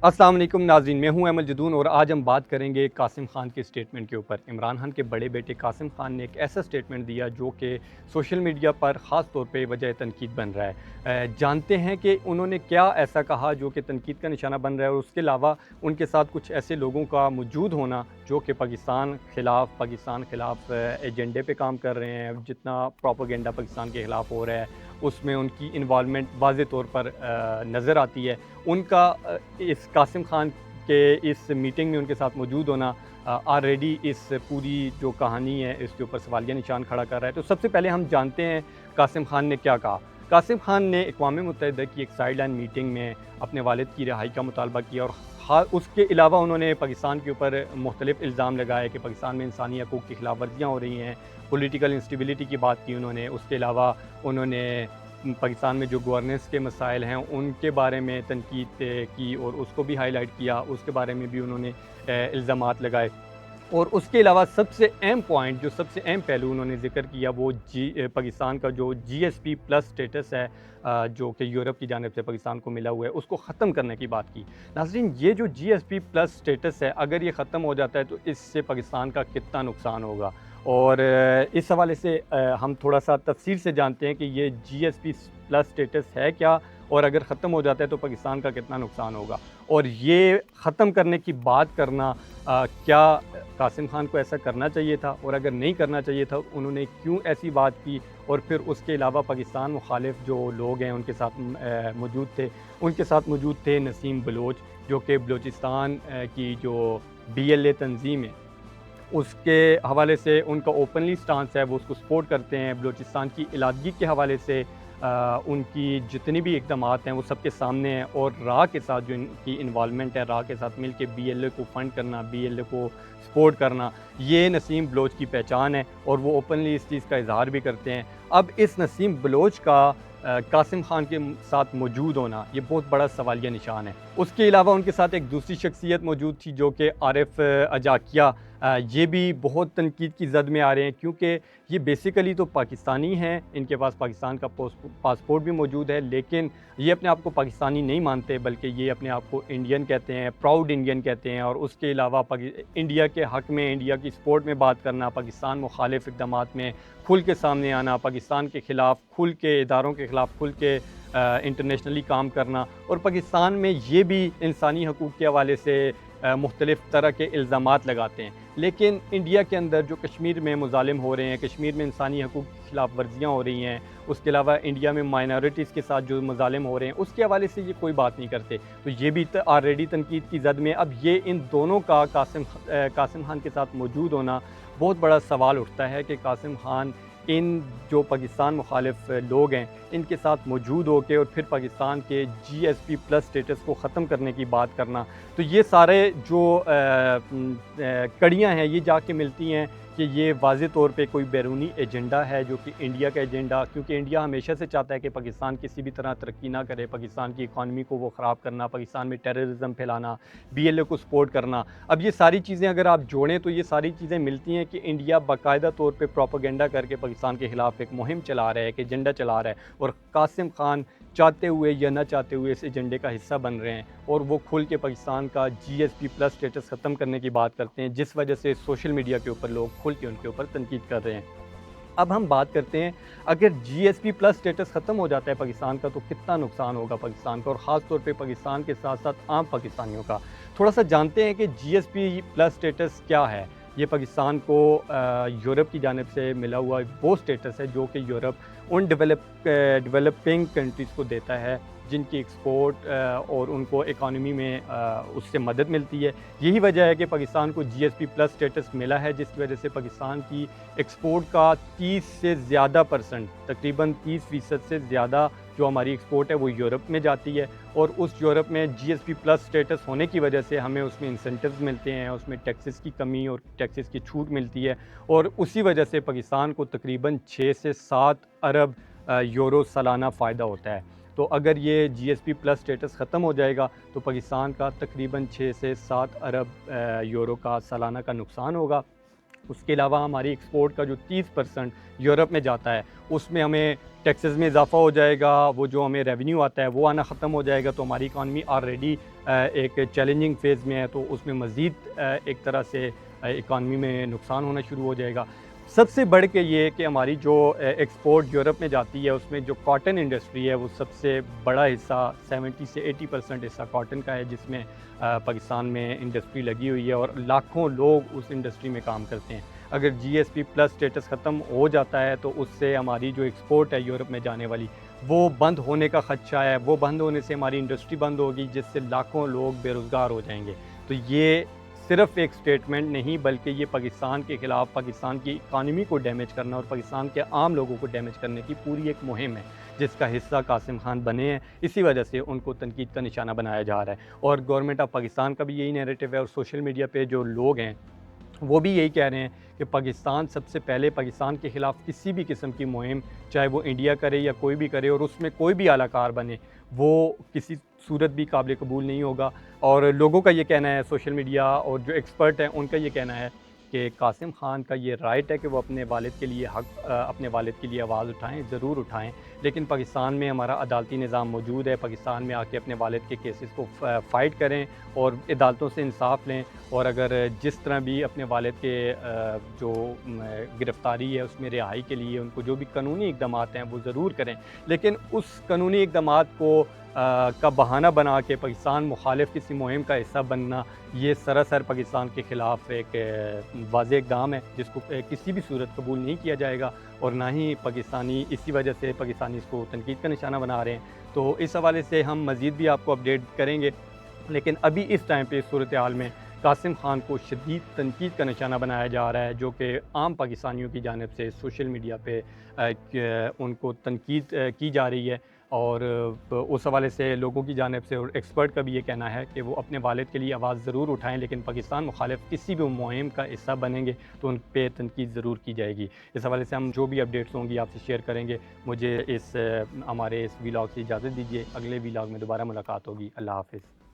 السلام علیکم ناظرین، میں ہوں احمد جدون اور آج ہم بات کریں گے قاسم خان کے سٹیٹمنٹ کے اوپر۔ عمران خان کے بڑے بیٹے قاسم خان نے ایک ایسا سٹیٹمنٹ دیا جو کہ سوشل میڈیا پر خاص طور پہ وجہ تنقید بن رہا ہے۔ جانتے ہیں کہ انہوں نے کیا ایسا کہا جو کہ تنقید کا نشانہ بن رہا ہے، اور اس کے علاوہ ان کے ساتھ کچھ ایسے لوگوں کا موجود ہونا جو کہ پاکستان خلاف ایجنڈے پہ کام کر رہے ہیں۔ جتنا پروپیگنڈا پاکستان کے خلاف ہو رہا ہے اس میں ان کی انوالومنٹ واضح طور پر نظر آتی ہے۔ ان کا اس قاسم خان کے اس میٹنگ میں ان کے ساتھ موجود ہونا آلریڈی اس پوری جو کہانی ہے اس کے اوپر سوالیہ نشان کھڑا کر رہا ہے۔ تو سب سے پہلے ہم جانتے ہیں قاسم خان نے کیا کہا۔ قاسم خان نے اقوام متحدہ کی ایک سائیڈ لائن میٹنگ میں اپنے والد کی رہائی کا مطالبہ کیا، اور اس کے علاوہ انہوں نے پاکستان کے اوپر مختلف الزام لگائے کہ پاکستان میں انسانی حقوق کی خلاف ورزیاں ہو رہی ہیں، پولیٹیکل انسٹیبلٹی کی بات کی انہوں نے۔ اس کے علاوہ انہوں نے پاکستان میں جو گورننس کے مسائل ہیں ان کے بارے میں تنقید کی اور اس کو بھی ہائی لائٹ کیا، اس کے بارے میں بھی انہوں نے الزامات لگائے۔ اور اس کے علاوہ سب سے اہم پوائنٹ، جو سب سے اہم پہلو انہوں نے ذکر کیا، وہ پاکستان کا جو جی ایس پی پلس سٹیٹس ہے جو کہ یورپ کی جانب سے پاکستان کو ملا ہوا ہے، اس کو ختم کرنے کی بات کی۔ ناظرین، یہ جو جی ایس پی پلس سٹیٹس ہے اگر یہ ختم ہو جاتا ہے تو اس سے پاکستان کا کتنا نقصان ہوگا، اور اس حوالے سے ہم تھوڑا سا تفصیل سے جانتے ہیں کہ یہ جی ایس پی پلس سٹیٹس ہے کیا، اور اگر ختم ہو جاتا ہے تو پاکستان کا کتنا نقصان ہوگا، اور یہ ختم کرنے کی بات کرنا کیا قاسم خان کو ایسا کرنا چاہیے تھا، اور اگر نہیں کرنا چاہیے تھا انہوں نے کیوں ایسی بات کی۔ اور پھر اس کے علاوہ پاکستان مخالف جو لوگ ہیں ان کے ساتھ موجود تھے نسیم بلوچ، جو کہ بلوچستان کی جو بی ایل اے تنظیم ہے اس کے حوالے سے ان کا اوپنلی سٹانس ہے، وہ اس کو سپورٹ کرتے ہیں۔ بلوچستان کی علیحدگی کے حوالے سے ان کی جتنی بھی اقدامات ہیں وہ سب کے سامنے ہیں، اور را کے ساتھ جو ان کی انوالومنٹ ہے، را کے ساتھ مل کے بی ایل اے کو فنڈ کرنا، بی ایل اے کو سپورٹ کرنا، یہ نسیم بلوچ کی پہچان ہے، اور وہ اوپنلی اس چیز کا اظہار بھی کرتے ہیں۔ اب اس نسیم بلوچ کا قاسم خان کے ساتھ موجود ہونا یہ بہت بڑا سوالیہ نشان ہے۔ اس کے علاوہ ان کے ساتھ ایک دوسری شخصیت موجود تھی جو کہ عارف اجاکیہ، یہ بھی بہت تنقید کی زد میں آ رہے ہیں، کیونکہ یہ بیسیکلی تو پاکستانی ہیں، ان کے پاس پاکستان کا پاسپورٹ بھی موجود ہے، لیکن یہ اپنے آپ کو پاکستانی نہیں مانتے بلکہ یہ اپنے آپ کو انڈین کہتے ہیں، پراؤڈ انڈین کہتے ہیں۔ اور اس کے علاوہ انڈیا کے حق میں، انڈیا کی سپورٹ میں بات کرنا، پاکستان مخالف اقدامات میں کھل کے سامنے آنا، پاکستان کے خلاف کھل کے، اداروں کے خلاف کھل کے انٹرنیشنلی کام کرنا، اور پاکستان میں یہ بھی انسانی حقوق کے حوالے سے مختلف طرح کے الزامات لگاتے ہیں۔ لیکن انڈیا کے اندر جو کشمیر میں مظالم ہو رہے ہیں، کشمیر میں انسانی حقوق کی خلاف ورزیاں ہو رہی ہیں، اس کے علاوہ انڈیا میں مائنورٹیز کے ساتھ جو مظالم ہو رہے ہیں اس کے حوالے سے یہ کوئی بات نہیں کرتے، تو یہ بھی آلریڈی تنقید کی زد میں۔ اب یہ ان دونوں کا قاسم خان کے ساتھ موجود ہونا بہت بڑا سوال اٹھتا ہے کہ قاسم خان ان جو پاکستان مخالف لوگ ہیں ان کے ساتھ موجود ہو کے اور پھر پاکستان کے جی ایس پی پلس سٹیٹس کو ختم کرنے کی بات کرنا، تو یہ سارے جو کڑیاں ہیں یہ جا کے ملتی ہیں کہ یہ واضح طور پہ کوئی بیرونی ایجنڈا ہے جو کہ انڈیا کا ایجنڈا، کیونکہ انڈیا ہمیشہ سے چاہتا ہے کہ پاکستان کسی بھی طرح ترقی نہ کرے، پاکستان کی اکانومی کو وہ خراب کرنا، پاکستان میں ٹیررزم پھیلانا، بی ایل اے کو سپورٹ کرنا۔ اب یہ ساری چیزیں اگر آپ جوڑیں تو یہ ساری چیزیں ملتی ہیں کہ انڈیا باقاعدہ طور پہ پروپیگنڈا کر کے پاکستان کے خلاف ایک مہم چلا رہا ہے، ایک ایجنڈا چلا رہا ہے، اور قاسم خان چاہتے ہوئے یا نہ چاہتے ہوئے اس ایجنڈے کا حصہ بن رہے ہیں، اور وہ کھل کے پاکستان کا جی ایس پی پلس سٹیٹس ختم کرنے کی بات کرتے ہیں، جس وجہ سے سوشل میڈیا کے اوپر لوگ کھل کے ان کے اوپر تنقید کر رہے ہیں۔ اب ہم بات کرتے ہیں اگر جی ایس پی پلس سٹیٹس ختم ہو جاتا ہے پاکستان کا تو کتنا نقصان ہوگا پاکستان کا، اور خاص طور پہ پاکستان کے ساتھ ساتھ عام پاکستانیوں کا۔ تھوڑا سا جانتے ہیں کہ جی ایس پی پلس سٹیٹس کیا ہے۔ یہ پاکستان کو یورپ کی جانب سے ملا ہوا وہ سٹیٹس ہے جو کہ یورپ ان ڈیولپنگ کنٹریز کو دیتا ہے جن کی ایکسپورٹ اور ان کو اکانومی میں اس سے مدد ملتی ہے۔ یہی وجہ ہے کہ پاکستان کو جی ایس پی پلس سٹیٹس ملا ہے، جس کی وجہ سے پاکستان کی ایکسپورٹ کا 30 سے زیادہ پرسنٹ، تقریباً 30% سے زیادہ جو ہماری ایکسپورٹ ہے وہ یورپ میں جاتی ہے، اور اس یورپ میں جی ایس پی پلس سٹیٹس ہونے کی وجہ سے ہمیں اس میں انسینٹیوز ملتے ہیں، اس میں ٹیکسز کی کمی اور ٹیکسز کی چھوٹ ملتی ہے، اور اسی وجہ سے پاکستان کو تقریباً 6 سے 7 ارب یورو سالانہ فائدہ ہوتا ہے۔ تو اگر یہ جی ایس پی پلس سٹیٹس ختم ہو جائے گا تو پاکستان کا تقریباً 6 سے 7 ارب یورو کا سالانہ کا نقصان ہوگا۔ اس کے علاوہ ہماری ایکسپورٹ کا جو 30% یورپ میں جاتا ہے اس میں ہمیں ٹیکسز میں اضافہ ہو جائے گا، وہ جو ہمیں ریونیو آتا ہے وہ آنا ختم ہو جائے گا، تو ہماری اکانومی آلریڈی ایک چیلنجنگ فیز میں ہے، تو اس میں مزید ایک طرح سے اکانومی میں نقصان ہونا شروع ہو جائے گا۔ سب سے بڑھ کے یہ کہ ہماری جو ایکسپورٹ یورپ میں جاتی ہے اس میں جو کاٹن انڈسٹری ہے وہ سب سے بڑا حصہ 70 سے 80% حصہ کاٹن کا ہے، جس میں پاکستان میں انڈسٹری لگی ہوئی ہے اور لاکھوں لوگ اس انڈسٹری میں کام کرتے ہیں۔ اگر جی ایس پی پلس سٹیٹس ختم ہو جاتا ہے تو اس سے ہماری جو ایکسپورٹ ہے یورپ میں جانے والی وہ بند ہونے کا خدشہ ہے، وہ بند ہونے سے ہماری انڈسٹری بند ہوگی، جس سے لاکھوں لوگ بے روزگار ہو جائیں گے۔ تو یہ صرف ایک سٹیٹمنٹ نہیں بلکہ یہ پاکستان کے خلاف پاکستان کی اکانومی کو ڈیمیج کرنا اور پاکستان کے عام لوگوں کو ڈیمیج کرنے کی پوری ایک مہم ہے، جس کا حصہ قاسم خان بنے ہیں۔ اسی وجہ سے ان کو تنقید کا نشانہ بنایا جا رہا ہے، اور گورنمنٹ آف پاکستان کا بھی یہی نیریٹو ہے، اور سوشل میڈیا پہ جو لوگ ہیں وہ بھی یہی کہہ رہے ہیں کہ پاکستان سب سے پہلے پاکستان کے خلاف کسی بھی قسم کی مہم، چاہے وہ انڈیا کرے یا کوئی بھی کرے، اور اس میں کوئی بھی اعلی کار بنے، وہ کسی صورت بھی قابل قبول نہیں ہوگا۔ اور لوگوں کا یہ کہنا ہے، سوشل میڈیا اور جو ایکسپرٹ ہیں ان کا یہ کہنا ہے کہ قاسم خان کا یہ رائٹ ہے کہ وہ اپنے والد کے لیے اپنے والد کے لیے آواز اٹھائیں، ضرور اٹھائیں، لیکن پاکستان میں ہمارا عدالتی نظام موجود ہے، پاکستان میں آ کے اپنے والد کے کیسز کو فائٹ کریں اور عدالتوں سے انصاف لیں، اور اگر جس طرح بھی اپنے والد کے جو گرفتاری ہے اس میں رہائی کے لیے ان کو جو بھی قانونی اقدامات ہیں وہ ضرور کریں، لیکن اس قانونی اقدامات کو کا بہانہ بنا کے پاکستان مخالف کسی مہم کا حصہ بننا، یہ سراسر پاکستان کے خلاف ایک واضح اقدام ہے، جس کو کسی بھی صورت قبول نہیں کیا جائے گا، اور نہ ہی پاکستانی اسی وجہ سے پاکستانی اس کو تنقید کا نشانہ بنا رہے ہیں۔ تو اس حوالے سے ہم مزید بھی آپ کو اپڈیٹ کریں گے، لیکن ابھی اس ٹائم پہ اس صورتحال میں قاسم خان کو شدید تنقید کا نشانہ بنایا جا رہا ہے، جو کہ عام پاکستانیوں کی جانب سے سوشل میڈیا پہ ان کو تنقید کی جا رہی ہے، اور اس حوالے سے لوگوں کی جانب سے اور ایکسپرٹ کا بھی یہ کہنا ہے کہ وہ اپنے والد کے لیے آواز ضرور اٹھائیں، لیکن پاکستان مخالف کسی بھی مہم کا حصہ بنیں گے تو ان پہ تنقید ضرور کی جائے گی۔ اس حوالے سے ہم جو بھی اپڈیٹس ہوں گی آپ سے شیئر کریں گے۔ مجھے ہمارے اس ویلاگ سے اجازت دیجیے، اگلے ویلاگ میں دوبارہ ملاقات ہوگی۔ اللہ حافظ۔